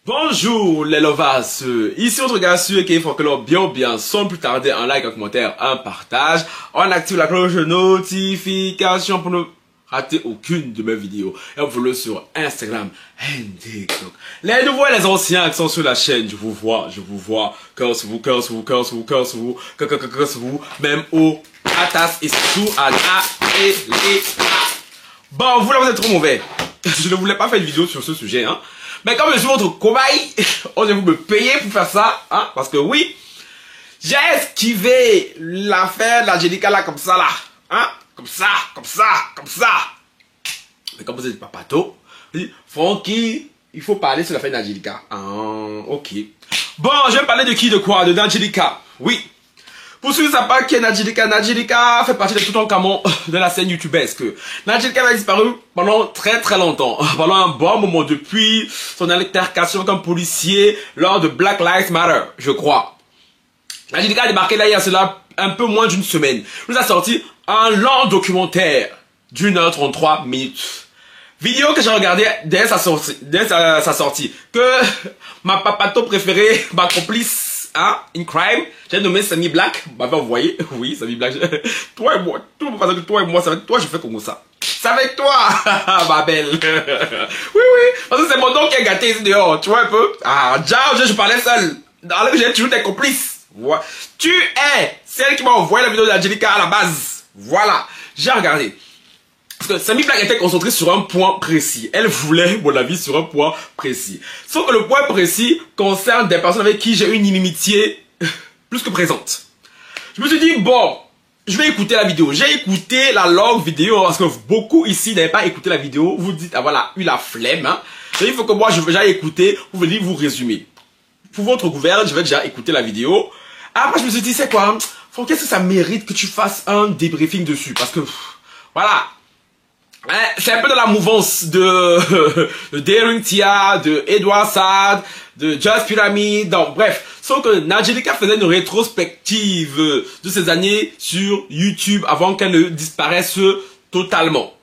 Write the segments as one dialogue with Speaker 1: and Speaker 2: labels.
Speaker 1: Bonjour les lovas, ici votre gars sûr qui faut que l'on bien sans plus tarder un like, un commentaire, un partage. On active la cloche de notification pour ne rater aucune de mes vidéos. Et on follow sur Instagram et TikTok. Les nouveaux et les anciens qui sont sur la chaîne, je vous vois, curse vous, même au atas et tout à la et les. Bon, vous là vous êtes trop mauvais. Je ne voulais pas faire une vidéo sur ce sujet, hein. Mais comme je suis votre cobaye, on va vous me payer pour faire ça, hein, parce que oui, j'ai esquivé l'affaire d'Angelica là, comme ça là, hein, comme ça. Mais comme vous êtes papato, Francky, il faut parler sur l'affaire d'Angelica. Ah, ok. Bon, je vais parler de qui, de quoi, de d'Angelica, oui. Pour ceux qui ne savent pas qui est Angelica fait partie de tout un camon de la scène youtubesque. Angelica a disparu pendant très longtemps, pendant un bon moment, depuis son altercation avec un policier lors de Black Lives Matter, je crois. Angelica a débarqué là il y a cela un peu moins d'une semaine. Il nous a sorti un long documentaire d'1h33. Vidéo que j'ai regardé dès sa sortie, que ma papato préférée, ma complice, hein, in crime, j'ai nommé Sammy Black. Bah, vous voyez, oui, Sammy Black. Toi et moi, tout le monde pense que toi et moi, c'est avec toi, je fais comme ça. C'est avec toi, ma belle. Oui, parce que c'est mon don qui est gâté ici dehors, tu vois un peu. Ah, déjà, je parlais seul. Alors que j'ai toujours des complices. Voilà. Tu es celle qui m'a envoyé la vidéo d'Angelica à la base. Voilà, j'ai regardé. Parce que Sammy Black était concentrée sur un point précis. Elle voulait mon avis sur un point précis. Sauf que le point précis concerne des personnes avec qui j'ai une inimitié plus que présente. Je me suis dit, bon, je vais écouter la vidéo. J'ai écouté la longue vidéo parce que beaucoup ici n'avaient pas écouté la vidéo. Vous dites, ah voilà, eu la flemme. Hein. Il faut que moi, je vais déjà écouter. Vous venez vous résumer. Pour votre gouverne, je vais déjà écouter la vidéo. Après, je me suis dit, c'est quoi? Qu'est-ce que ça mérite que tu fasses un débriefing dessus? Parce que, voilà. C'est un peu de la mouvance de Daring Tia, de Edward Saad, de Just Pyramid, donc bref. Sauf que Angelica faisait une rétrospective de ces années sur YouTube avant qu'elle ne disparaisse totalement.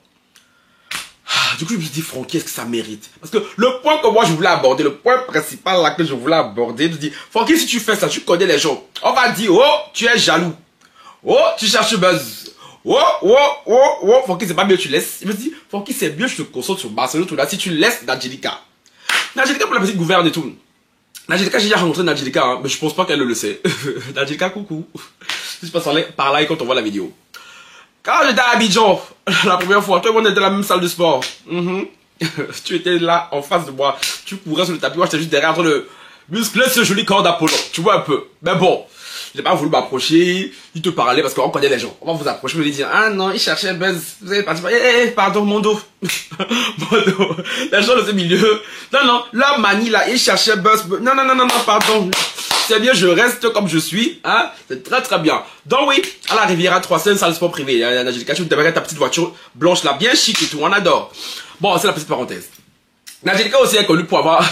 Speaker 1: Du coup, je me suis dit, Francky, est-ce que ça mérite? Parce que le point que moi je voulais aborder, le point principal là que je voulais aborder, je me dis, Francky, si tu fais ça, tu connais les gens. On va dire, oh, tu es jaloux. Oh, tu cherches buzz. Francky, c'est pas mieux, tu laisses. Je me dis, Francky, c'est mieux, je te concentre sur Barcelone, tout là, si tu laisses Angelica. Angelica, pour la petite gouverne et tout. Angelica, j'ai déjà rencontré Angelica, hein, mais je pense pas qu'elle le sait. Angelica, coucou. Je passe par là et quand on voit la vidéo. Quand j'étais à Abidjan, la première fois, tout le monde était dans la même salle de sport. Tu étais là, en face de moi. Tu courais sur le tapis, moi, j'étais juste derrière en train de muscler ce joli corps d'Apollon. Tu vois un peu. Mais bon. J'ai pas voulu m'approcher, il te parlait parce qu'on connaît les gens. On va vous approcher, vous allez dire, ah non, il cherchait buzz, vous allez partir, pardon, mon dos. Mon dos. Les gens de ce milieu. Non, la manie là, il cherchait buzz. Non, pardon. C'est bien, je reste comme je suis, hein. C'est très bien. Donc oui, à la Riviera 3, c'est une salle de sport privée. Angelica, tu démarres ta petite voiture blanche là, bien chic et tout, on adore. Bon, c'est la petite parenthèse. Angelica aussi est connue pour avoir,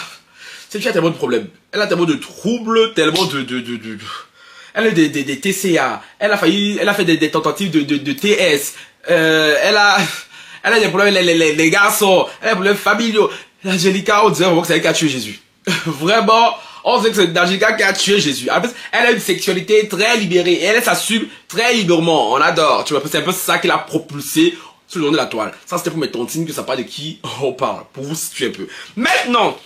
Speaker 1: cette fille a tellement de problèmes. Elle a tellement de troubles, tellement elle a des TCA, elle a fait des tentatives de TS, elle a des problèmes les garçons, elle a des problèmes familiaux. Angelica, on dirait vraiment que c'est elle qui a tué Jésus. Vraiment, on sait que c'est Angelica qui a tué Jésus. En plus, elle a une sexualité très libérée et elle s'assume très librement. On adore, tu vois, c'est un peu ça qui l'a propulsé sur le long de la toile. Ça, c'était pour mes tontines que ça parle de qui on parle, pour vous situer un peu. Maintenant,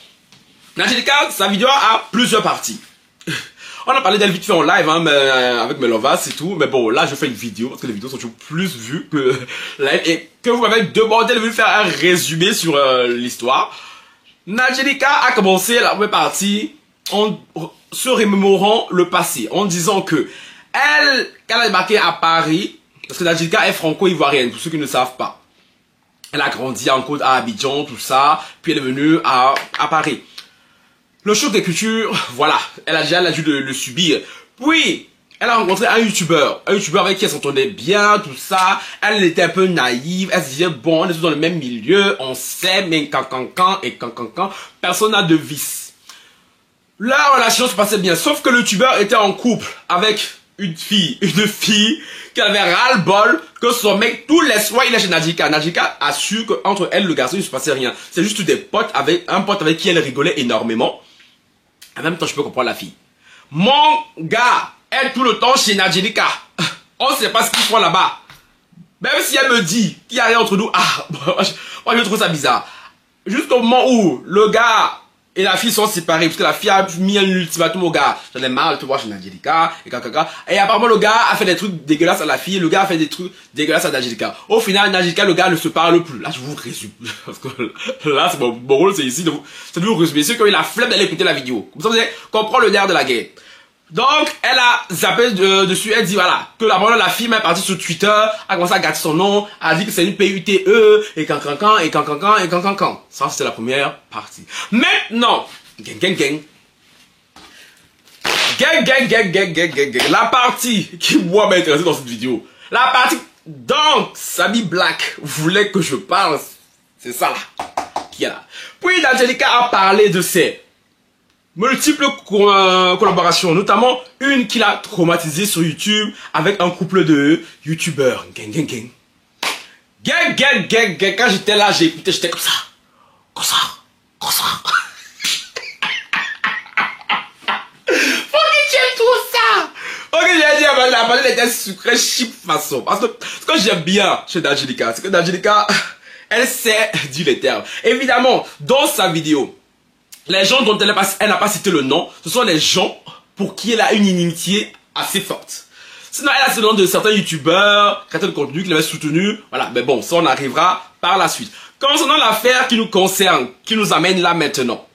Speaker 1: Angelica, sa vidéo a plusieurs parties. On a parlé d'elle vite fait en live, hein, avec mes lovas et tout. Mais bon, là, je fais une vidéo, parce que les vidéos sont toujours plus vues que live. Et que vous m'avez demandé de vous faire un résumé sur l'histoire. Angelica a commencé la première partie en se remémorant le passé. En disant que quand elle a débarqué à Paris, parce que Angelica est franco-ivoirienne, pour ceux qui ne savent pas. Elle a grandi en côte à Abidjan, tout ça. Puis elle est venue à Paris. Le choc des cultures, voilà, elle a dû le subir. Puis, elle a rencontré un youtubeur avec qui elle s'entendait bien, tout ça. Elle était un peu naïve, elle se disait, bon, on est tous dans le même milieu, on sait, mais quand, personne n'a de vice. La relation se passait bien, sauf que le youtubeur était en couple avec une fille qui avait ras-le-bol que son mec, tous les soirs, il est chez Angelica. Angelica assure qu'entre elle et le garçon, il ne se passait rien. C'est juste des potes un pote avec qui elle rigolait énormément. En même temps, je peux comprendre la fille. Mon gars est tout le temps chez Nadjelika. On ne sait pas ce qu'ils font là-bas. Même si elle me dit qu'il y a rien entre nous, moi je trouve ça bizarre. Jusqu'au moment où le gars et la fille sont séparés, parce que la fille a mis un ultimatum au gars. J'en ai marre de te voir chez Nadjelika, et apparemment le gars a fait des trucs dégueulasses à la fille, et le gars a fait des trucs dégueulasses à Nadjelika. Au final, Nadjelika, le gars ne se parle plus. Là, je vous résume. Parce que là, c'est mon rôle, c'est ici de vous résumer. Ceux qui ont eu la flemme d'aller écouter la vidéo. Comme ça, vous allez comprendre le nerf de la guerre. Donc, elle a zappé dessus, elle dit voilà, que la fille est partie sur Twitter, a commencé à gâter son nom, a dit que c'est une PUTE, et quand. Ça, c'était la première partie. Maintenant, gang. La partie qui, moi, m'a intéressé dans cette vidéo. La partie dont Sabi Black voulait que je parle, c'est ça là, qui est là. Puis, Nadjelika a parlé de ses multiples collaborations, notamment une qu'il a traumatisée sur YouTube avec un couple de youtubeurs. Gang. Quand j'étais là, j'ai écouté, j'étais comme ça. Faut que tu aimes tout ça. Ok, j'ai dit, la parole était sucrée, cheap façon. Parce que ce que j'aime bien chez Nadjelika, c'est que Nadjelika, elle sait dire les termes. Évidemment, dans sa vidéo, les gens dont elle n'a pas cité le nom, ce sont les gens pour qui elle a une inimitié assez forte. Sinon, elle a ce nom de certains youtubeurs, créateurs de contenu qui l'avaient soutenu. Voilà, mais bon, ça on arrivera par la suite. Concernant l'affaire qui nous concerne, qui nous amène là maintenant.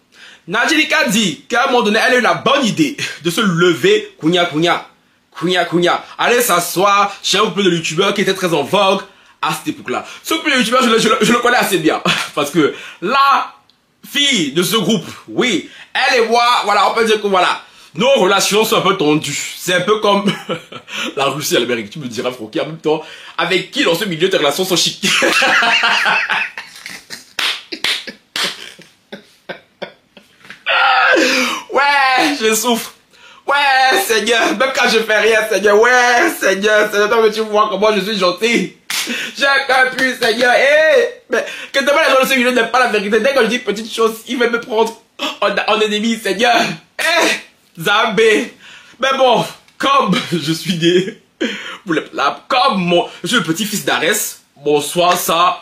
Speaker 1: Nadjelika dit qu'à un moment donné, elle a eu la bonne idée de se lever, aller s'asseoir chez un couple de youtubeurs qui était très en vogue à cette époque-là. Ce couple de youtubeurs, je le connais assez bien. Parce que là, fille de ce groupe, oui, elle et moi, voilà, on peut dire que voilà, nos relations sont un peu tendues. C'est un peu comme la Russie et l'Amérique, tu me diras, Froki, en même temps, avec qui dans ce milieu tes relations sont chic. Ouais, je souffre. Ouais, Seigneur, même quand je fais rien, Seigneur, ouais, Seigneur, toi, tu vois comment je suis gentil. J'ai un plus, Seigneur. Mais que demain les gens de ce milieu n'aiment pas la vérité. Dès que je dis petite chose, ils veulent me prendre en ennemi, Seigneur. Zambé. Mais bon, comme je suis né, comme je suis le petit-fils d'Arès, bonsoir, ça,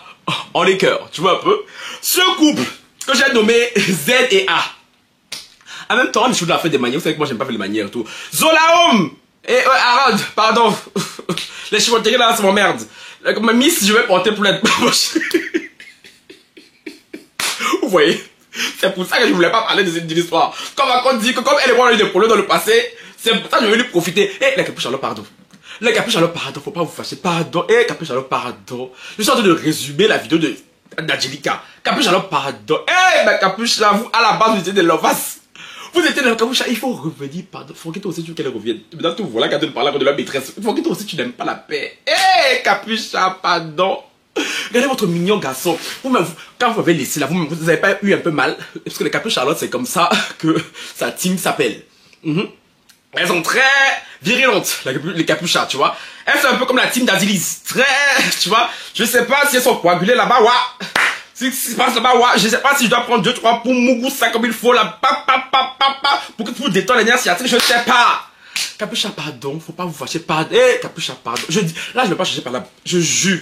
Speaker 1: en les cœurs, tu vois un peu. Ce couple que j'ai nommé Z et A. En même temps, je suis de la fête des manières. Vous savez que moi, j'aime pas faire les manières et tout. Zolaom et Arad, pardon. Les chivoteries là, c'est mon merde. Comme Miss, je vais porter pour l'être. Vous voyez? C'est pour ça que je voulais pas parler de l'histoire. Comme on dit que comme elle et moi on a eu des problèmes dans le passé, c'est pour ça que je vais lui profiter. Les capuches, alors pardon. Les capuches, alors pardon. Faut pas vous fâcher. Pardon. Capuche, alors pardon. Je suis en train de résumer la vidéo de Nadjelika. Capuche, alors pardon. Ma capuche là, vous, à la base, vous étiez des lovas. Vous étiez dans le capuche, il faut revenir, pardon. Faut que toi aussi tu veux qu'elle revienne. Maintenant, tout voilà quand elle parle de la maîtresse. Faut que toi aussi tu n'aimes pas la paix. Capuche, pardon. Regardez votre mignon garçon. Quand vous m'avez laissé là, vous n'avez pas eu un peu mal? Parce que les capuches Charlotte, c'est comme ça que sa team s'appelle. Elles sont très virilentes, les capuchas, tu vois. Elles sont un peu comme la team d'Adilis. Très, tu vois. Je sais pas si elles sont coagulées là-bas, Si se passe là-bas, je sais pas si je dois prendre 2-3 pour mougou ça comme il faut là, pour que tu détends les nerfs sciatiques, je sais pas. Capucha, pardon, faut pas vous fâcher, pardon. Capucha, pardon. Je dis, là, je vais pas chercher par là, je jure.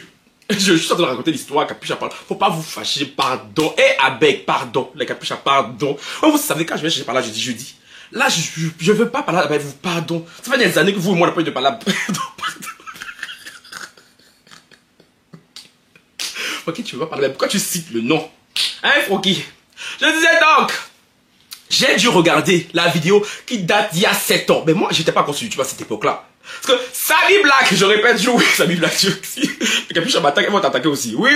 Speaker 1: Je suis en train de raconter l'histoire, Capucha, pardon. Faut pas vous fâcher, pardon. Avec, pardon. Les Capucha, pardon. Vous savez, quand je vais chercher par là, je dis. Là, je veux pas parler avec vous, pardon. Ça fait des années que vous et moi, on n'a pas eu de parler. Pardon. Froki, tu veux pas parler. Pourquoi tu cites le nom? Hein, Froki? Je disais donc, j'ai dû regarder la vidéo qui date d'il y a 7 ans. Mais moi, j'étais pas encore sur YouTube à cette époque-là. Parce que Sabi Black, je répète, oui, Sabi Black, tu aussi. Les capuches m'attaquent, elles vont t'attaquer aussi. Oui.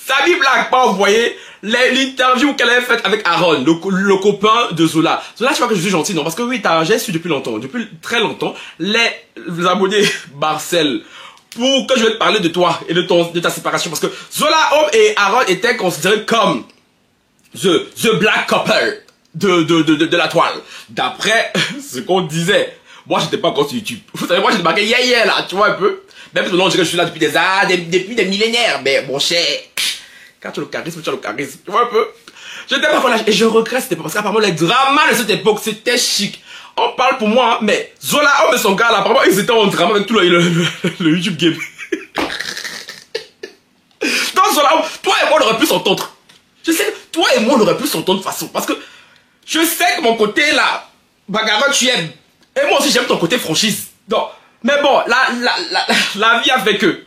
Speaker 1: Sabi Black m'a envoyé l'interview qu'elle avait faite avec Aaron, le copain de Zola. Zola, tu vois que je suis gentil, non? Parce que oui, j'ai su depuis longtemps, depuis très longtemps, les abonnés Marcel, pour que je vais te parler de toi et de ta séparation. Parce que Zola Homme et Aaron étaient considérés comme the black couple de la toile. D'après ce qu'on disait. Moi, j'étais pas encore sur YouTube. Vous savez, moi, j'ai débarqué hier, là, tu vois un peu. Même si je suis là depuis des années, depuis des millénaires. Mais, mon cher, quand tu as le charisme, tu as le charisme. Tu vois un peu. J'étais pas voilà, et je regrette cette époque, parce qu'apparemment les dramas de cette époque, c'était chic. On parle pour moi, hein, mais Zola Homme et son gars là, apparemment ils étaient en drama avec tout le YouTube game. Donc Zola Homme, toi et moi on aurait pu s'entendre. Je sais que toi et moi on aurait pu s'entendre de façon, parce que je sais que mon côté là, bagarre tu aimes. Et moi aussi j'aime ton côté franchise. Donc, mais bon, la vie a fait que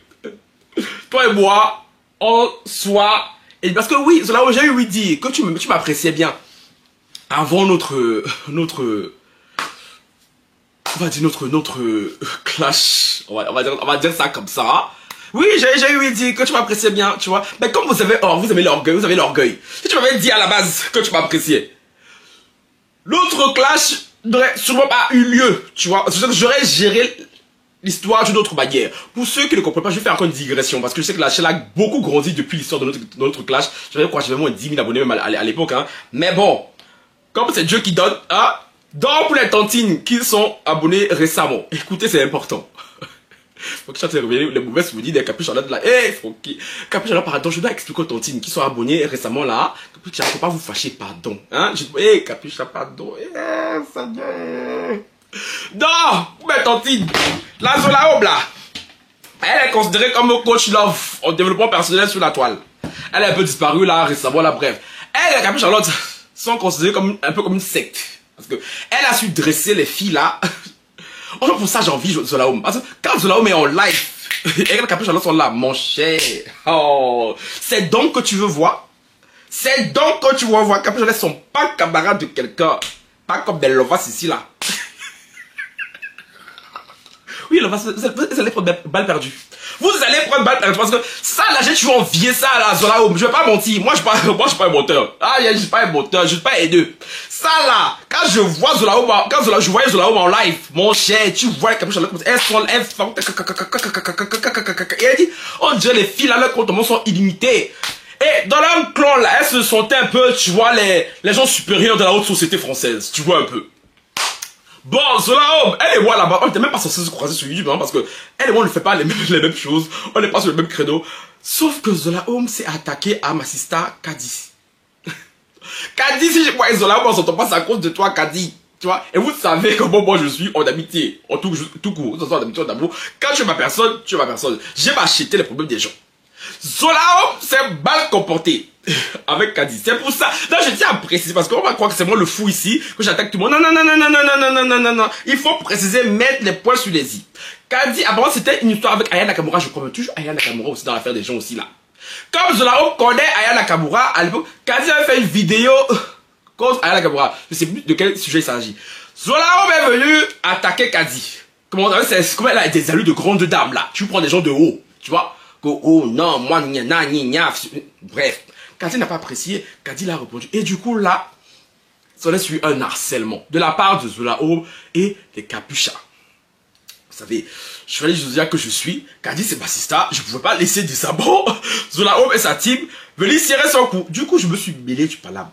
Speaker 1: toi et moi, on soit... Et parce que oui, Zola Homme, j'ai eu dire que tu m'appréciais bien. Avant notre clash, on va dire ça comme ça. Oui, j'ai eu dit que tu m'appréciais bien, tu vois. Mais comme vous avez l'orgueil. Si tu m'avais dit à la base que tu m'appréciais, l'autre clash n'aurait sûrement pas eu lieu, tu vois. J'aurais géré l'histoire d'une autre manière. Pour ceux qui ne comprennent pas, je vais faire encore une digression, parce que je sais que la chaîne a beaucoup grandi depuis l'histoire de notre clash. J'avais moins 10 000 abonnés même à l'époque, hein. Mais bon, comme c'est Dieu qui donne, hein. Donc pour les tantines qui sont abonnés récemment, écoutez, c'est important. Faut que je te revienne les mauvais souvenirs des Capuche Charlotte là. Eh, Capuche Charlotte, pardon, je dois expliquer aux tantines qui sont abonnés récemment là. Capuche Charlotte, faut pas vous fâcher, pardon. Hein? Capuche Charlotte, pardon. Seigneur. Non, mes tantines, la Zola Homme là, elle est considérée comme coach love en développement personnel sur la toile. Elle est un peu disparue là récemment là, bref. Elle et Capuche Charlotte sont considérées comme un peu comme une secte. Parce que elle a su dresser les filles là. Pour ça j'ai envie Zola Homme. Parce que quand Zola Homme est en live et que les Capuche Charlotte sont là, mon cher. Oh, c'est donc que tu veux voir. C'est donc que tu veux voir. Capuche Charlotte sont pas camarades de quelqu'un. Pas comme des lovas ici là. Oui, lovas, vous allez prendre balle perdue. Vous allez prendre balle perdue parce que ça là, j'ai toujours envié ça là, Zola Homme. Je vais pas mentir. Moi, je suis pas un menteur. Ah, je suis pas un menteur. Je suis pas haineux. Ça là, quand je vois Zola Homme, je voyais Zola Homme en live, mon cher, tu vois les Capuche Charlotte comme ça, elles font, et elle dit, on dirait les filles là, leurs comportements sont illimités. Et dans leur clan là, elles se sentaient un peu, tu vois, les gens supérieurs de la haute société française, tu vois un peu. Bon, Zola Homme, elle et moi là-bas, on n'était même pas censé se croiser sur YouTube, hein, parce que elle et moi on ne fait pas les mêmes choses, on n'est pas sur le même créneau. Sauf que Zola Homme s'est attaqué à ma sister Kadi. Kadi, si je vois Zola Homme, on s'entend pas, c'est à cause de toi, Kadi. Tu vois, et vous savez comment moi je suis en amitié, en tout court, en amitié, en amour. Quand tu es ma personne, tu es ma personne. J'aime acheter les problèmes des gens. Zola Homme s'est mal comporté avec Kadi. C'est pour ça. Non, je tiens à préciser parce qu'on va croire que c'est moi le fou ici, que j'attaque tout le monde. Non. Il faut préciser, mettre les points sur les i. Kadi, apparemment, c'était une histoire avec Aya Nakamura. Je crois toujours Aya Nakamura aussi dans l'affaire des gens aussi là. Comme Zola Homme connaît Aya Nakamura, à l'époque, Kadi avait fait une vidéo contre Aya Nakamura. Je sais plus de quel sujet il s'agit. Zola Homme est venu attaquer Kadi. Comment elle a des allures de grande dame là. Tu prends des gens de haut, tu vois. Oh non, moi, bref. Kadi n'a pas apprécié, Kadi l'a répondu. Et du coup, là, ça a suivi un harcèlement de la part de Zola Homme et des Capuchas. Vous savez, je vais dire que je suis, Kadi c'est ma sister, je ne pouvais pas laisser des sabots. Zola Homme et sa team venaient serrer son cou. Du coup, je me suis mêlé du palabre.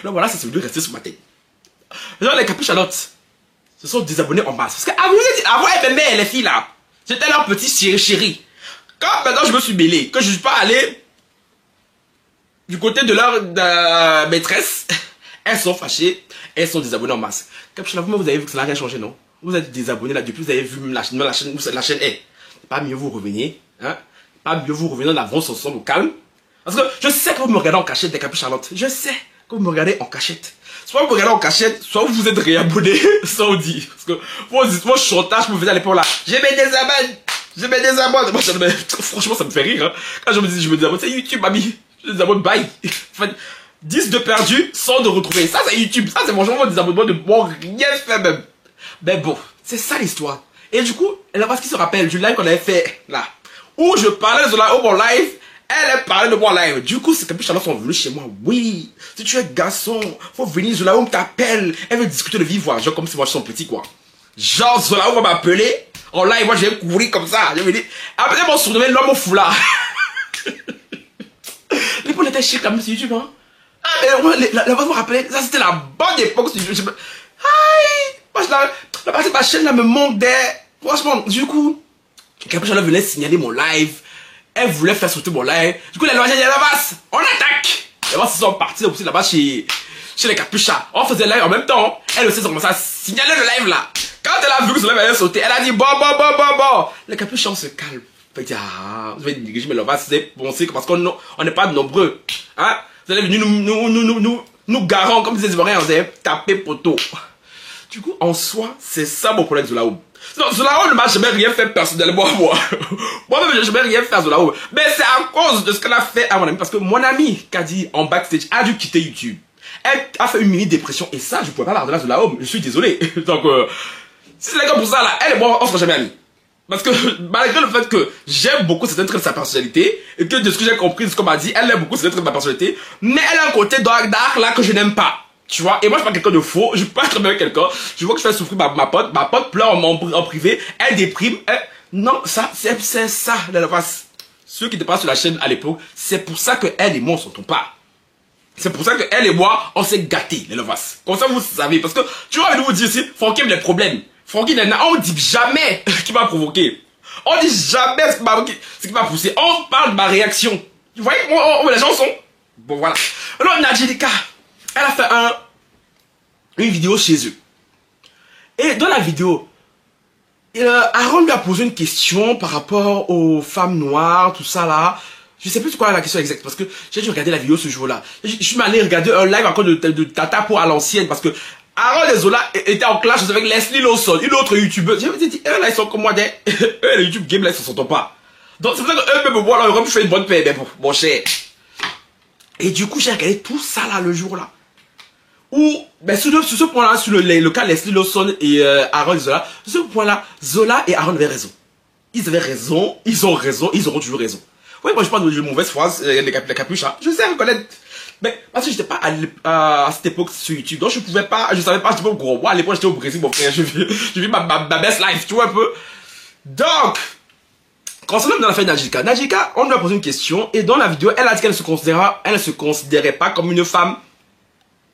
Speaker 1: Donc voilà, ça s'est venu rester sur ma tête. Genre, les Capuchalottes se sont désabonnés en masse. Parce qu'avant, elles m'aimaient, les filles là. J'étais leur petit chéri. Quand maintenant je me suis mêlé, que je ne suis pas allé du côté de leur maîtresse, elles sont fâchées, elles sont désabonnées en masse. Capuchalotte, vous avez vu que ça n'a rien changé, non? Vous êtes désabonnés là depuis, vous avez vu même la chaîne est. Pas mieux vous revenir, hein? Pas mieux vous revenir, on avance ensemble au calme. Parce que je sais que vous me regardez en cachette des Capuchalottes. Je sais que vous me regardez en cachette. Soit vous me regardez en cachette, soit vous êtes réabonné sans dire. Parce que mon chantage me faisait à l'époque là. Je mets des abonnes. Je mets des abonnes. Moi, franchement, ça me fait rire. Hein. Quand je me dis, je me dis, c'est YouTube, mamie. Je des abonnes, bye. 10 de perdus, 100 de retrouvés. Ça, c'est YouTube. Ça, c'est franchement des abonnements de bon rien fait même. Mais bon, c'est ça l'histoire. Et du coup, elle a pas ce qui se rappelle du live qu'on avait fait là. Où je parlais de Zola Homme en live. Elle parlait de moi en live. Du coup, c'est que Capuche sont venus chez moi. Oui, si tu es garçon, faut venir. Zola Homme t'appelle. Elle veut discuter de vive voix. Genre comme si moi je suis petit quoi. Genre Zola Homme va m'appeler en live. Moi je vais courir comme ça. Je vais dire. Après mon surnommé l'homme au foulard. L'épaule était chic comme sur YouTube. Hein. Ah, mais la voix me rappelait. Ça c'était la bonne époque sur YouTube. Aïe. Moi la partie de ma chaîne là me manque d'air. Franchement, du coup, Capuche venait signaler mon live. Elle voulait faire sauter mon live. Du coup, la loi, on attaque. Les boss, ils sont partis aussi là-bas chez les capuchas. On faisait live en même temps. Elle aussi, ils ont commencé à signaler le live là. Quand elle a vu que ce live allait sauter, elle a dit bon. Les capuchas, on se calme. Elle dit, ah, vous allez diriger, mais on va se penser que parce qu'on n'est pas nombreux. Hein? Vous allez venir nous garant, comme disait Ivoiriens, vous allez taper poteau. Du coup, en soi, c'est ça mon problème de Zola Homme. Zola Homme ne m'a jamais rien fait personnellement, moi. Moi-même, je n'ai jamais rien fait à Zola Homme. Mais c'est à cause de ce qu'elle a fait à mon ami. Parce que mon ami, Kadi, en backstage, a dû quitter YouTube. Elle a fait une mini-dépression. Et ça, je ne pouvais pas la redonner à Zola Homme. Je suis désolé. Donc, si c'est là comme pour ça, là, elle et moi, on ne sera jamais amis. Parce que, malgré le fait que j'aime beaucoup certains traits de sa personnalité, et que de ce que j'ai compris, de ce qu'on m'a dit, elle aime beaucoup certains traits de ma personnalité, mais elle a un côté dark là que je n'aime pas. Tu vois, et moi je suis pas quelqu'un de faux, je suis pas très bien avec quelqu'un, je vois que je fais souffrir ma pote pleure en privé, elle déprime, non, ça, c'est ça, ceux qui étaient pas sur la chaîne à l'époque, c'est pour ça que elle et moi on s'entend pas. C'est pour ça que elle et moi, on s'est gâtés, les Lovas. Comme ça, vous savez, parce que, tu vois, je vous dire ici, Francky aime les problèmes. Francky, on dit jamais ce qui m'a provoqué. On dit jamais ce qui m'a poussé. On parle de ma réaction. Vous voyez, les gens sont... Bon, voilà. Alors, Nadjilika, elle a fait une vidéo chez eux. Et dans la vidéo, Aaron lui a posé une question par rapport aux femmes noires, tout ça là. Je sais plus quoi la question exacte parce que j'ai dû regarder la vidéo ce jour-là. Je suis allé regarder un live encore de Tata pour à l'ancienne parce que Aaron et Zola étaient en clash avec Leslie Lawson, une autre youtubeuse. J'ai dit, eux là ils sont comme moi, eux les YouTube Game là ils se sentent pas. Donc c'est pour ça qu'eux même moi là ils auraient pu faire une bonne paix, mais bon, mon cher. Et du coup j'ai regardé tout ça là le jour là. Où, ben sur ce point là, sur le cas Leslie Lawson et Aaron et Zola, sur ce point là, Zola et Aaron avaient raison. Ils avaient raison, ils ont raison, ils auront toujours raison. Oui, moi je parle de mauvaise foi, les capuches, hein. Je sais reconnaître. Mais parce que j'étais pas à cette époque sur YouTube, donc je pouvais pas, je savais pas, j'étais pas gros. Moi à l'époque j'étais au Brésil, mon frère, je vis ma best life, tu vois un peu. Donc, concernant dans l'affaire Nadjilika, Nadjilika, on lui a posé une question, et dans la vidéo, elle a dit qu'elle ne se considérait pas comme une femme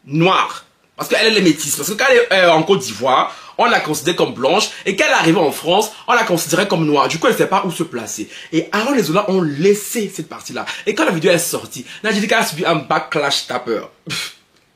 Speaker 1: noire. Parce qu'elle est métisse. Parce que quand elle est en Côte d'Ivoire, on la considère comme blanche. Et quand elle est arrivée en France, on la considérait comme noire. Du coup, elle ne sait pas où se placer. Et Aaron et Zola ont laissé cette partie-là. Et quand la vidéo est sortie, Nadjilika a subi un backlash tapeur.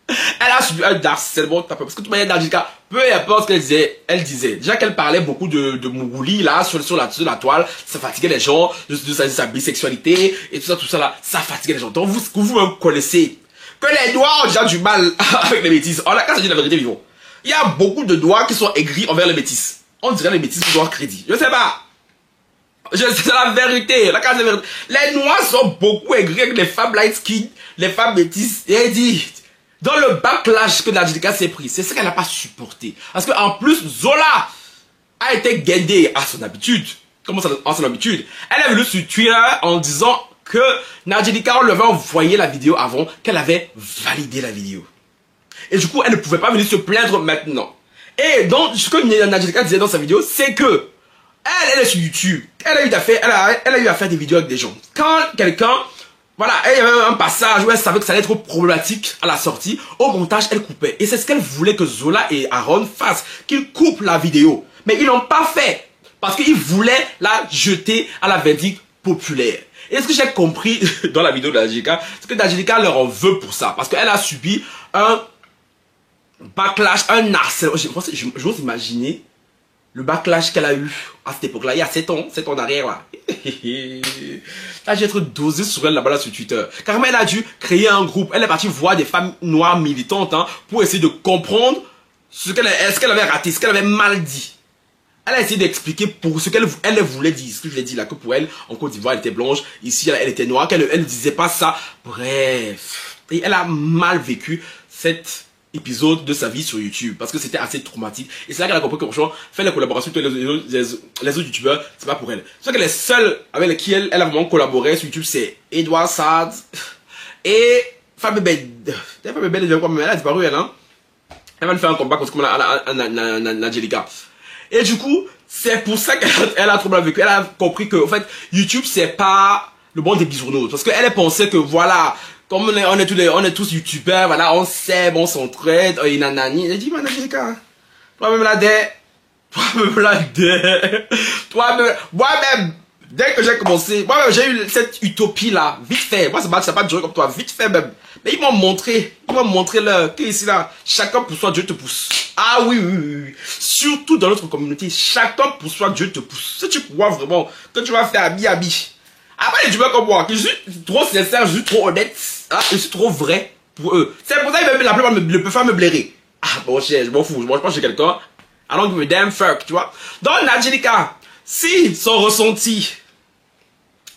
Speaker 1: Elle a subi un harcèlement tapeur. Parce que de toute manière, Nadjilika, peu importe ce qu'elle disait. Déjà qu'elle parlait beaucoup de Mourouli, là, sur la toile. Ça fatiguait les gens. De sa bisexualité. Et tout ça, là. Ça fatiguait les gens. Donc, vous connaissez que les noirs ont déjà du mal avec les métis. On a qu'à se dire la vérité, vivant. Il y a beaucoup de noirs qui sont aigris envers les métis. On dirait les métis qui doivent crédit. Je sais pas. C'est la vérité. Les noirs sont beaucoup aigris avec les femmes light skin, les femmes métisses. Et elle dit, dans le backlash que Nadjilika s'est pris, c'est ce qu'elle n'a pas supporté. Parce qu'en plus, Zola a été guindée à son habitude. Comment ça, à son habitude? Elle est venue sur Twitter en disant que Nadjilika, on lui avait envoyé la vidéo avant qu'elle avait validé la vidéo. Et du coup, elle ne pouvait pas venir se plaindre maintenant. Et donc, ce que Nadjilika disait dans sa vidéo, c'est que elle est sur YouTube. Elle a eu à faire des vidéos avec des gens. Quand quelqu'un, voilà, il y avait un passage où elle savait que ça allait être problématique à la sortie, au montage, elle coupait. Et c'est ce qu'elle voulait que Zola et Aaron fassent, qu'ils coupent la vidéo. Mais ils l'ont pas fait. Parce qu'ils voulaient la jeter à la verdict populaire. Et ce que j'ai compris dans la vidéo de Nadjilika, c'est que Nadjilika leur en veut pour ça. Parce qu'elle a subi un backlash, un harcèlement. J'ose imaginer le backlash qu'elle a eu à cette époque-là, il y a 7 ans en arrière là. Là, j'ai être dosé sur elle là-bas sur Twitter. Carrément, elle a dû créer un groupe. Elle est partie voir des femmes noires militantes pour essayer de comprendre ce qu'elle avait raté, ce qu'elle avait mal dit. Elle a essayé d'expliquer pour ce qu'elle voulait dire. Ce que je l'ai dit là, que pour elle, en Côte d'Ivoire, elle était blanche. Ici, elle était noire. Elle ne disait pas ça. Bref. Et elle a mal vécu cet épisode de sa vie sur YouTube. Parce que c'était assez traumatique. Et c'est là qu'elle a compris que, franchement, faire les collaborations avec les autres youtubeurs, c'est pas pour elle. C'est que les seuls avec qui elle a vraiment collaboré sur YouTube, c'est Edouard Sad et Fabien Bed. Fabien Bed, elle a disparu, elle, hein. Elle va lui faire un combat contre Nadjilika. Et du coup, c'est pour ça qu'elle a trop mal vécu. Elle a compris que, en fait, YouTube, c'est pas le bon des bisounours. Parce qu'elle pensait que, voilà, comme on est tous youtubeurs, voilà, on s'aime, on s'entraide, et nanani. Elle dit, mais Nadjilika, toi-même moi-même, dès que j'ai commencé, moi-même, j'ai eu cette utopie-là, vite fait. Moi, ça n'a pas duré comme toi, vite fait même. Mais ils m'ont montré là, qu'ici là, chacun pour soi, Dieu te pousse. Ah oui, oui, oui, oui. Surtout dans notre communauté, chacun pour soi, Dieu te pousse. Si tu crois vraiment que tu vas faire habit. Après, les humains comme moi, je suis trop sincère, je suis trop honnête, hein, je suis trop vrai pour eux. C'est pour ça que la plupart ne peuvent pas me blairer. Ah bon, je m'en fous, je mange pas chez quelqu'un. I don't give a damn fuck, tu vois. Donc, Nadjilika, si son ressenti,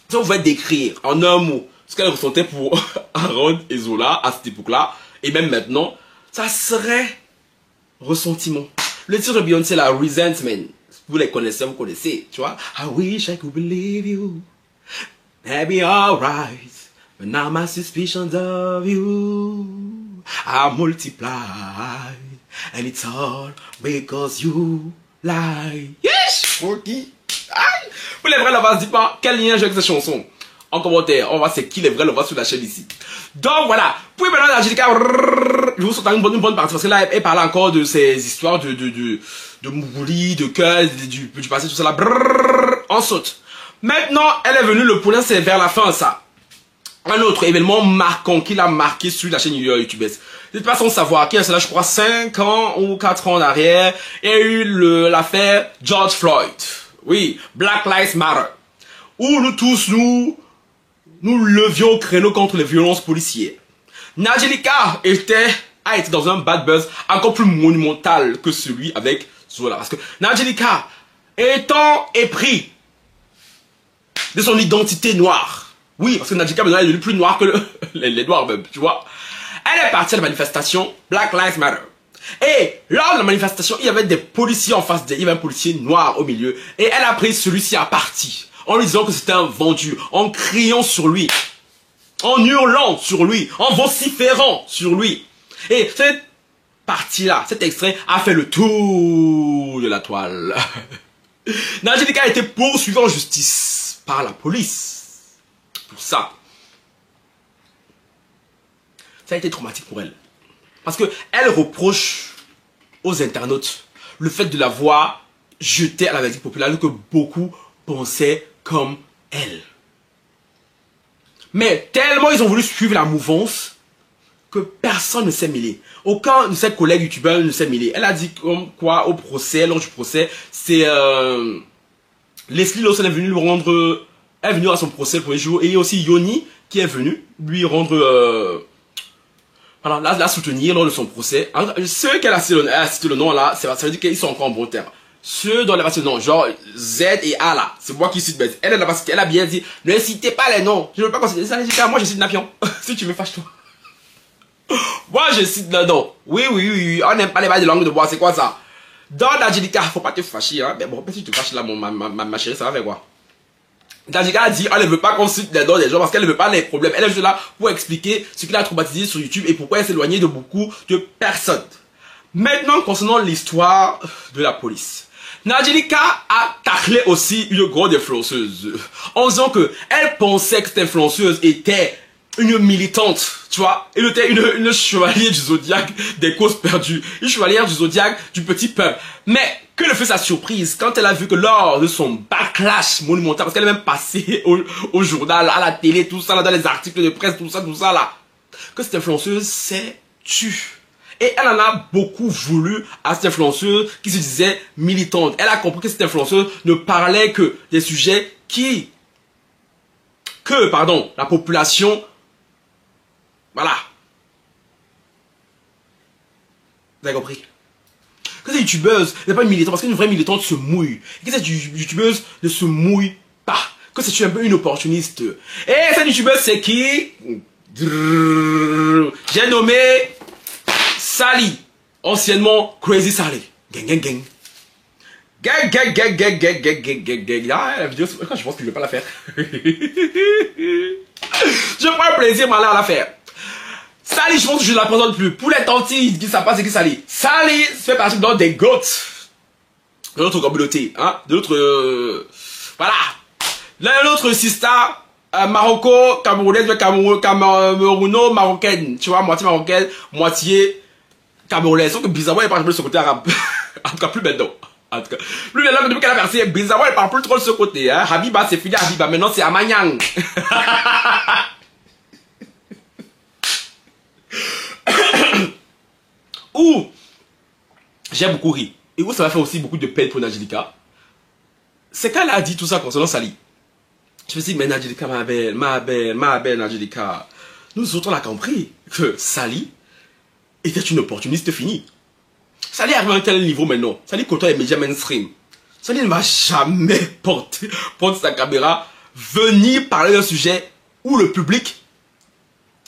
Speaker 1: si on pouvait décrire en un mot ce qu'elle ressentait pour Aaron et Zola à cette époque-là, et même maintenant, ça serait ressentiment. Le titre de Beyoncé, la Resentment, vous les connaissez, vous connaissez, tu vois. I wish I could believe you, maybe alright, but now my suspicions of you are multiplied, and it's all because you lie. Yes, Funky. Pour les vrais lovers, dites-moi quel lien j'ai avec cette chanson en commentaire. On va voir c'est qui les vrais lovers sur la chaîne ici. Donc voilà. Puis maintenant, Angelica, je vous souhaite une bonne partie parce que là, elle parle encore de ces histoires de Mougouli, de cœur, du passé, tout ça là. On saute. Maintenant, elle est venue, le point c'est vers la fin, ça. Un autre événement marquant qui l'a marqué sur la chaîne YouTube. C'est pas sans savoir qu'il y a cela, je crois, 5 ans ou 4 ans en arrière, il y a eu l'affaire George Floyd. Oui, Black Lives Matter. Où nous tous, nous levions au créneau contre les violences policières. Nadjilika a été dans un bad buzz encore plus monumental que celui avec Zola. Parce que Nadjilika, étant épris de son identité noire. Oui, parce que Nadjilika maintenant elle est devenue plus noire que les noirs même, tu vois. Elle est partie à la manifestation Black Lives Matter. Et lors de la manifestation, il y avait des policiers en face d'elle, il y avait un policier noir au milieu. Et elle a pris celui-ci à partie, en lui disant que c'était un vendu, en criant sur lui, en hurlant sur lui, en vociférant sur lui. Et cette partie-là, cet extrait a fait le tour de la toile. Nadjilika a été poursuivie en justice par la police. Pour ça. Ça a été traumatique pour elle. Parce que elle reproche aux internautes le fait de l'avoir jetée à la musique populaire, alors que beaucoup pensaient comme elle. Mais tellement ils ont voulu suivre la mouvance que personne ne s'est mêlé. Aucun de ses collègues youtubeurs ne s'est mêlé. Elle a dit comme quoi au procès, lors du procès, c'est Leslie Lawson est venue lui rendre, elle est venue à son procès le premier jour, et il y a aussi Yoni qui est venu lui rendre voilà, la soutenir lors de son procès. Ceux qu'elle a cité le nom là, ça veut dire qu'ils sont encore en bon terme. Ceux dont elle a cité le nom, genre Z et A là, c'est moi qui cite bête. Elle a bien dit, ne citez pas les noms. Je ne veux pas considérer ça, moi je cite Napion. Si tu veux, fâche-toi. Moi je cite le nom. Oui, on n'aime pas les bails de langue de bois, c'est quoi ça? Dans Nadjilika, faut pas te fâcher, hein. Mais bon, si tu te fâches là, ma chérie, ça va faire quoi? Nadjilika a dit, elle ne veut pas qu'on cite les noms des gens parce qu'elle ne veut pas les problèmes. Elle est juste là pour expliquer ce qui l'a traumatisé sur YouTube et pourquoi elle s'est éloignée de beaucoup de personnes. Maintenant, concernant l'histoire de la police. Nadjilika a taclé aussi une grande influenceuse en disant que elle pensait que cette influenceuse était une militante, tu vois. Elle était une chevalier du zodiaque des causes perdues, une chevalière du zodiaque du petit peuple. Mais que le fait sa surprise quand elle a vu que lors de son backlash monumental, parce qu'elle est même passée au journal, à la télé, tout ça là, dans les articles de presse, tout ça là, que cette influenceuse s'est tue. Et elle en a beaucoup voulu à cette influenceuse qui se disait militante. Elle a compris que cette influenceuse ne parlait que des sujets la population, voilà. Vous avez compris? Que cette youtubeuse n'est pas une militante, parce qu'une vraie militante se mouille. Et que cette youtubeuse ne se mouille pas. Que c'est un peu une opportuniste. Et cette youtubeuse, c'est qui? J'ai nommé Sally, anciennement Crazy Sally. Gang, gang, gang. Gang, gang, gang, gang, gang, gang, gang, gang, gang. Ah, la vidéo, je pense que je vais pas la faire. Je prends un plaisir malin à la faire. Sally, je pense que je ne la présente plus. Pour les tantis qui savent pas c'est qui Sally. Sally fait partie des goats de notre communauté. Hein? De notre... voilà. L'autre sister Marocco, camerounaise, marocaine. Tu vois, moitié marocaine, moitié camerounaise. Sauf que bizarrement, elle parle plus de ce côté arabe. En tout cas, plus maintenant. En tout cas, plus maintenant, depuis qu'elle a percé, bizarrement, elle parle plus trop de ce côté. Hein? Habiba, c'est fini Habiba. Maintenant, c'est Amanyang. où j'ai beaucoup ri, et où ça m'a fait aussi beaucoup de peine pour Nadjilika, c'est quand elle a dit tout ça concernant Sali. Je me suis dit, mais Nadjilika, ma belle Nadjilika, nous autres on a compris que Sali était une opportuniste finie. Sali arrive à un tel niveau maintenant. Sali côtoie les médias mainstream. Sali ne va jamais prendre sa caméra, venir parler d'un sujet où le public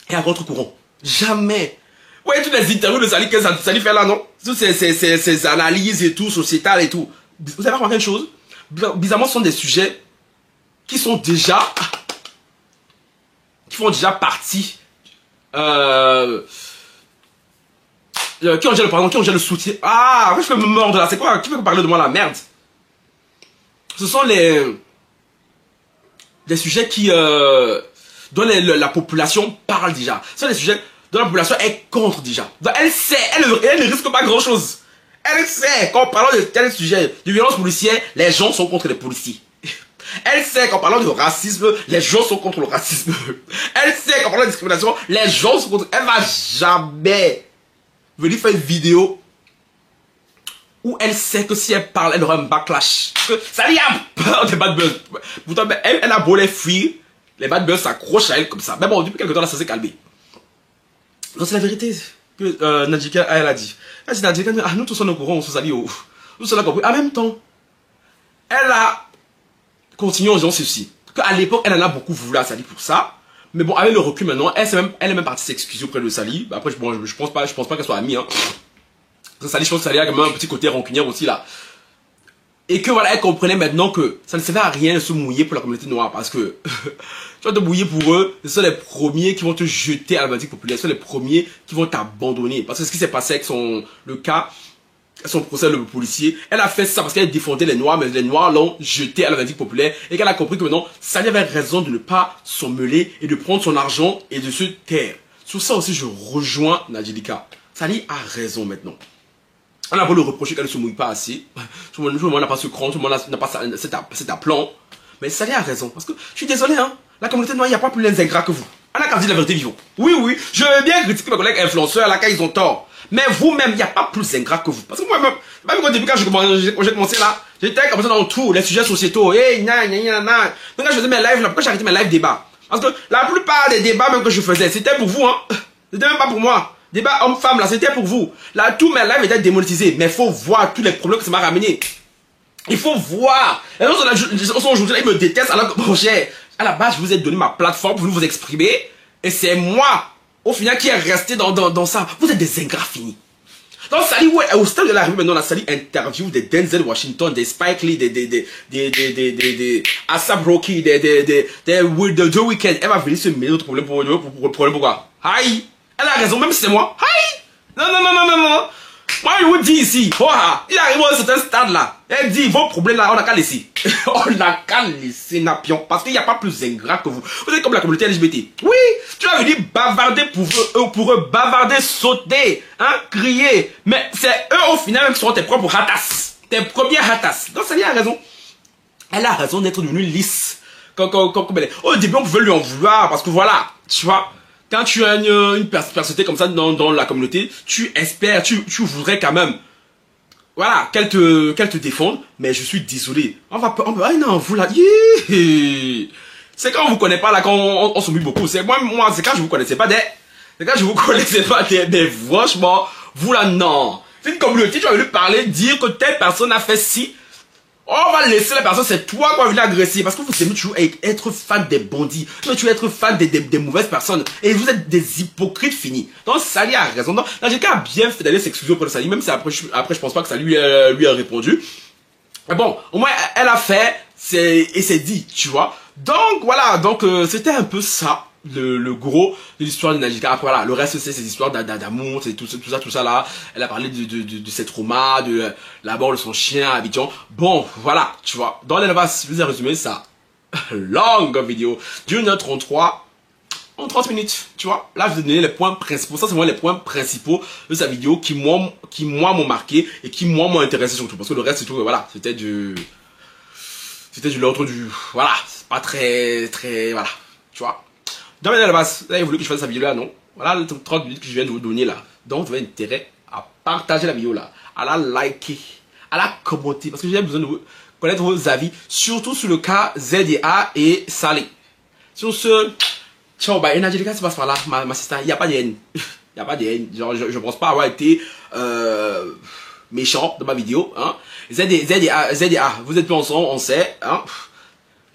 Speaker 1: est à contre-courant. Jamais. Vous voyez toutes les interviews de Sali que Sali fait là, non? Toutes ces analyses et tout, sociétales et tout. Vous avez remarqué une chose? Bizarrement, ce sont des sujets qui sont déjà... qui font déjà partie... qui ont déjà le pardon, qui ont déjà le soutien. Ah, je peux me mordre là. C'est quoi? Qui peut me parler de moi la merde? Ce sont les sujets qui dont la population parle déjà. Ce sont les sujets dont la population est contre déjà. Donc elle sait, elle ne risque pas grand chose. Elle sait qu'en parlant de tel sujet de violence policière, les gens sont contre les policiers. Elle sait qu'en parlant de racisme, les gens sont contre le racisme. Elle sait qu'en parlant de discrimination, les gens sont contre. Elle va jamais venir faire une vidéo où elle sait que si elle parle, elle aura un backlash. Parce que ça y a peur des bad buzz. Pourtant, elle a beau les fuir, les bad buzz s'accrochent à elle comme ça. Mais bon, depuis quelque temps, là, ça s'est calmé. Donc c'est la vérité que Nadjilika, elle a dit. Elle a dit, Nadjilika, ah, nous tous sommes au courant, on se salit. Nous sommes là compris. En même temps, elle a continué en disant ceci. Qu'à l'époque, elle en a beaucoup voulu à Sali pour ça. Mais bon, avec le recul maintenant, elle est même partie s'excuser auprès de Sali. Après, bon, je pense pas qu'elle soit amie, hein. Sali, je pense que Sali a quand même un petit côté rancunière aussi, là. Et que voilà, elle comprenait maintenant que ça ne servait à rien de se mouiller pour la communauté noire. Parce que, tu vas te mouiller pour eux, ce sont les premiers qui vont te jeter à la politique populaire. Ce sont les premiers qui vont t'abandonner. Parce que ce qui s'est passé avec le cas, son procès, le policier, elle a fait ça parce qu'elle défendait les noirs, mais les noirs l'ont jeté à la politique populaire. Et qu'elle a compris que maintenant, Sali avait raison de ne pas s'en mêler et de prendre son argent et de se taire. Sur ça aussi, je rejoins Nadjilika. Sali a raison maintenant. On a beau le reprocher qu'elle ne se mouille pas assez. Tout le monde n'a pas ce cran, tout le monde n'a pas cet aplomb. Mais Sali a raison. Parce que, je suis désolé, hein. La communauté noire, il n'y a pas plus ingrats que vous. On a qu'à dire la vérité vivant. Oui, oui. Je veux bien critiquer mes collègues influenceurs, là, quand ils ont tort. Mais vous-même, il n'y a pas plus ingrat que vous. Parce que moi-même, même au début, quand j'ai commencé là, j'étais comme ça dans tout, les sujets sociétaux. Hey, Donc quand je faisais mes lives, là, pourquoi j'ai arrêté mes lives débats? Parce que la plupart des débats même que je faisais, c'était pour vous, hein. C'était même pas pour moi. Débat homme-femme, là, c'était pour vous. Là, tous mes lives étaient démonétisés. Mais il faut voir tous les problèmes que ça m'a ramené. Il faut voir. Et aujourd'hui, là, ils me détestent alors que, bon, à la base, je vous ai donné ma plateforme pour vous exprimer. Et c'est moi, au final, qui est resté dans ça. Vous êtes des ingrats finis. Donc, Sali, ouais, au stade de l'arrivée, maintenant, la Sali interview des Denzel Washington, des Spike Lee, des Asap Rocky, des The Weeknd. Elle va venir se mêler d'autres problèmes pourquoi? Aïe! Elle a raison, même si c'est moi. Aïe! Non. Moi, je vous dis ici, il arrive à un certain stade là. Elle dit, vos problèmes là, on n'a qu'à laisser. On n'a qu'à laisser, Napion. Parce qu'il n'y a pas plus ingrat que vous. Vous êtes comme la communauté LGBT. Oui, tu vas venir bavarder pour eux, bavarder, sauter, hein, crier. Mais c'est eux au final qui seront tes propres ratasses. Tes premiers ratasses. Donc, ça a raison. Elle a raison d'être devenue lisse. Au début, on pouvait lui en vouloir parce que voilà, tu vois. Quand tu as une personnalité comme ça dans la communauté, tu espères, tu voudrais quand même, voilà, qu'elle te défende, mais je suis désolé. Ah non, vous là, c'est quand on vous connaît pas là, quand on se mouille beaucoup. C'est moi, c'est quand je vous connaissais pas c'est quand je vous connaissais pas mais franchement, vous là, non. C'est une communauté, tu vas venir parler, dire que telle personne a fait ci. On va laisser la personne, c'est toi qui vas venir agresser. Parce que vous aimez toujours être fan des bandits. Tu veux être fan des mauvaises personnes. Et vous êtes des hypocrites finis. Donc Sali a raison. Donc Nadjilika a bien fait d'aller s'excuser auprès de Sali. Même si après je pense pas que ça lui a répondu. Mais bon, au moins elle a fait. Et c'est dit, tu vois. Donc voilà, donc c'était un peu ça. Le gros de l'histoire de Nadjilika. Après voilà, le reste c'est ces histoires d'amour, c'est tout ça là. Elle a parlé de ses traumas, de la mort de son chien à Abidjan. Bon, voilà, tu vois. Dans l'élevage, je vous ai résumé ça. Longue vidéo d'1h33 en 30 minutes, tu vois. Là, je vous ai donné les points principaux. Ça, c'est vraiment les points principaux de sa vidéo qui moi m'ont marqué et qui moi m'ont intéressé surtout. Parce que le reste, c'est tout, voilà, c'était de l'ordre du, voilà, c'est pas très, voilà, tu vois. Dans la base, vous avez voulu que je fasse cette vidéo là, non? Voilà les 30 minutes que je viens de vous donner là. Donc, vous avez intérêt à partager la vidéo là, à la liker, à la commenter, parce que j'ai besoin de connaître vos avis, surtout sur le cas ZDA et Salé. Sur ce, ciao, bye. Et Nadjelika, c'est pas par là, ma sister, il n'y a pas de haine. Il n'y a pas de haine. Genre, je pense pas avoir été méchant dans ma vidéo. Hein. ZDA, vous êtes plus ensemble, on sait. Hein.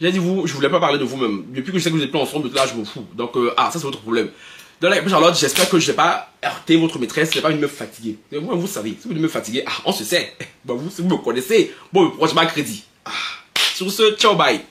Speaker 1: J'ai dit vous, je voulais pas parler de vous-même. Depuis que je sais que vous êtes plus ensemble, là, je m'en fous. Donc, ça, c'est votre problème. Donc, Charlotte, j'espère que je n'ai pas heurté votre maîtresse. Je n'ai pas une meuf fatiguée. Vous savez, si vous êtes une meuf fatiguée, on se sait. Bon, vous me connaissez. Bon, moi, je m'accrédite. Sur ce, ciao, bye.